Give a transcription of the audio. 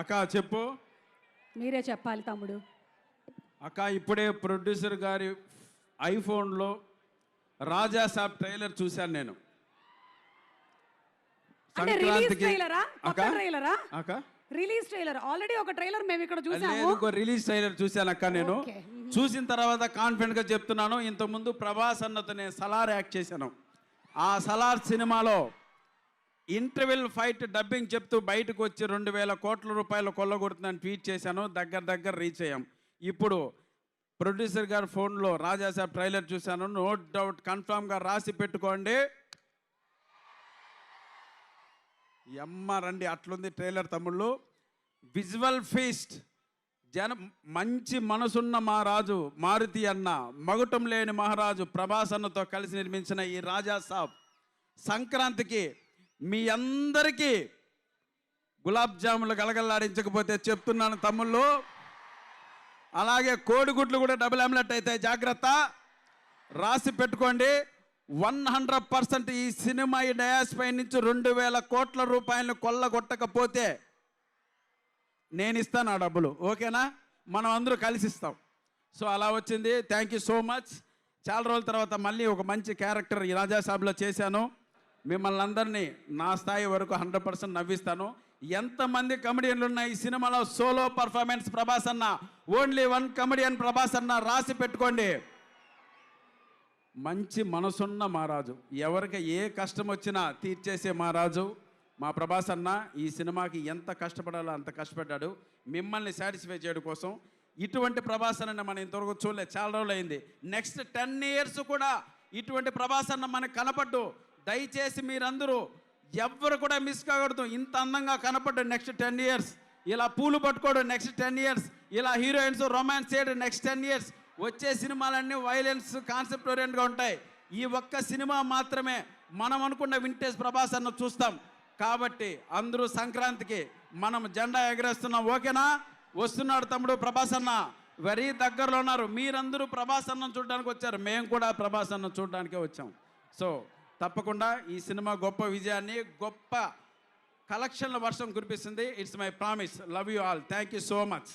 అక్క చెప్పు. మీరే చెప్పాలి తమ్ముడు. అక్క ఇప్పుడే ప్రొడ్యూసర్ గారి ఐఫోన్లో రాజా సాబ్ ట్రైలర్ చూశాను నేను. అంటే రిలీజ్ ట్రైలరా? అక్క కొత్త ట్రైలరా? అక్క రిలీజ్ ట్రైలర్. ఆల్రెడీ ఒక ట్రైలర్ మేము ఇక్కడ చూసాము. ఇంకో రిలీజ్ ట్రైలర్ చూశాను అక్క నేను. చూసిన తర్వాత కాన్ఫిడెంట్గా చెప్తున్నాను, ఇంతకుముందు ప్రభాస్ అన్నతో నేను సలార్ యాక్ట్ చేశాను. ఆ సలార్ సినిమాలో ఇంటర్వెల్ ఫైట్ డబ్బింగ్ చెప్తూ బయటకు వచ్చి 2,000 కోట్ల రూపాయలు కొల్లగొడుతుందని ట్వీట్ చేశాను. దగ్గర రీచ్ అయ్యాం. ఇప్పుడు ప్రొడ్యూసర్ గారి ఫోన్లో రాజాసాబ్ ట్రైలర్ చూశాను. నో డౌట్ కన్ఫామ్గా రాసి పెట్టుకోండి. రండి, అట్లుంది ట్రైలర్ తమ్ముళ్ళు. విజువల్ ఫీస్ట్, మంచి మనసున్న మహారాజు మారుతి అన్న, మగుటం లేని మహారాజు ప్రభాస్ అన్నతో కలిసి నిర్మించిన ఈ రాజాసాబ్ సంక్రాంతికి మీ అందరికీ గులాబ్ జాములు గలగల్లాడించకపోతే చెప్తున్నాను తమ్ముళ్ళు. అలాగే కోడిగుడ్లు కూడా డబుల్ ఆమ్లెట్ అయితే జాగ్రత్త, రాసి పెట్టుకోండి. 100% ఈ సినిమా ఈ డయాస్ పై నుంచి 2,000 కోట్ల రూపాయలను కొల్లగొట్టకపోతే నేను ఇస్తాను ఆ డబ్బులు. ఓకేనా? మనం అందరూ కలిసి ఇస్తాం. సో అలా వచ్చింది. Thank you so much. చాలా రోజుల తర్వాత మళ్ళీ ఒక మంచి క్యారెక్టర్ ఈ రాజాసాబ్లో చేశాను. మిమ్మల్ని అందరినీ నా స్థాయి వరకు 100% నవ్విస్తాను. ఎంతమంది కమెడియన్లు ఉన్న ఈ సినిమాలో సోలో పర్ఫార్మెన్స్ ప్రభాస్ అన్న, ఓన్లీ 1 కమెడియన్ ప్రభాస్ అన్న, రాసి పెట్టుకోండి. మంచి మనసున్న మహారాజు, ఎవరికి ఏ కష్టం వచ్చినా తీర్చేసే మహారాజు మా ప్రభాస్ అన్న. ఈ సినిమాకి ఎంత కష్టపడాలో అంత కష్టపడ్డాడు మిమ్మల్ని సాటిస్ఫై చేయడం కోసం. ఇటువంటి ప్రభాస్ అన్న మనం ఇంతవరకు చూడలేదు, చాలా రోజులు అయింది. నెక్స్ట్ 10 years కూడా ఇటువంటి ప్రభాస్ అన్న మనకు కనపడ్డు. దయచేసి మీరందరూ ఎవ్వరు కూడా మిస్ కాకూడదు. ఇంత అందంగా కనపడ్డు నెక్స్ట్ 10 years, ఇలా పూలు పట్టుకోవడం నెక్స్ట్ 10 years, ఇలా హీరోయిన్స్ రొమాన్స్ చేయడం నెక్స్ట్ 10 years. వచ్చే సినిమాలన్నీ వైలెన్స్ కాన్సెప్ట్ ఓరియంట్గా ఉంటాయి. ఈ ఒక్క సినిమా మాత్రమే మనం అనుకున్న వింటేజ్ ప్రభాస్ అన్న చూస్తాం. కాబట్టి అందరూ సంక్రాంతికి మనం జెండా ఎగరేస్తున్నాం. ఓకేనా? వస్తున్నాడు తమ్ముడు ప్రభాస్ అన్న, వెరీ దగ్గరలో ఉన్నారు. మీరందరూ ప్రభాస్ అన్నం చూడడానికి వచ్చారు, మేము కూడా ప్రభాస్ అన్నం చూడడానికే వచ్చాం. సో తప్పకుండా ఈ సినిమా గొప్ప విజయాన్ని, గొప్ప కలెక్షన్ల వర్షం కురిపిస్తుంది. It's my promise. Love you all. Thank you so much.